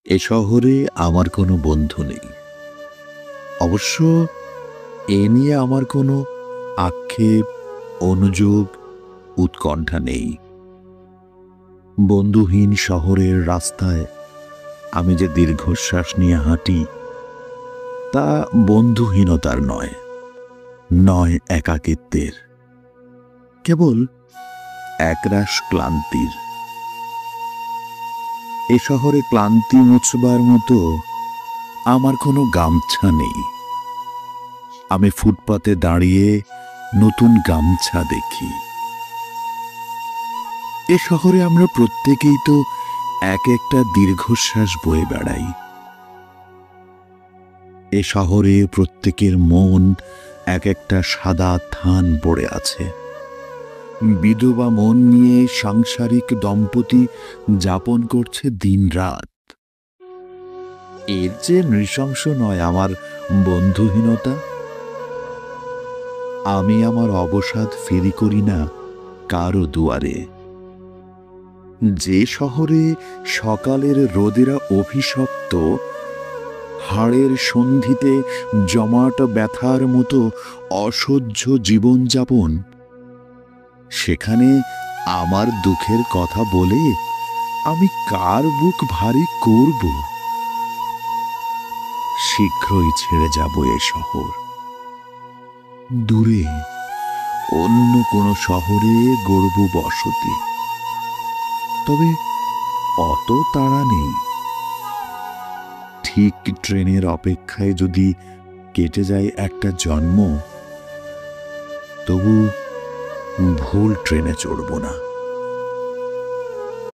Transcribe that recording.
এ শহরে আমার কোনো বন্ধু নেই। অবশ্য এ নিয়ে আমার কোনো আক্ষেপ, অনুযোগ, উৎকণ্ঠা নেই। বন্ধুহীন শহরের রাস্তায় আমি যে দীর্ঘশ্বাস নিয়ে হাঁটি, তা বন্ধুহীনতার নয় একাকিত্বের, কেবল একরাশ ক্লান্তির। এ শহরে ক্লান্তি মুছবার মতো আমার কোনো গামছা নেই। আমি ফুটপাতে দাঁড়িয়ে নতুন গামছা দেখি। এ শহরে আমরা প্রত্যেকেই তো এক একটা দীর্ঘশ্বাস বয়ে বেড়াই। এ শহরে প্রত্যেকের মন এক একটা সাদা থান পড়ে আছে। বিধবা মন নিয়ে সাংসারিক দম্পতি যাপন করছে দিনরাত। এর যে নৃশংস নয় আমার বন্ধুহীনতা। আমি আমার অবসাদ ফেরি করি না কারো দুয়ারে। যে শহরে সকালের রোদেরা অভিশপ্ত, হাড়ের সন্ধিতে জমাট ব্যথার মতো অসহ্য জীবনযাপন, সেখানে আমার দুঃখের কথা বলে আমি কার বুক ভারী করব? শীঘ্রই ছেড়ে যাব এ শহর। দূরে অন্য কোনো শহরে গড়ব বসতি। তবে অত তাড়া নেই। ঠিক ট্রেনের অপেক্ষায় যদি কেটে যায় একটা জন্ম, তবু ভুল ট্রেনে চড়ব না।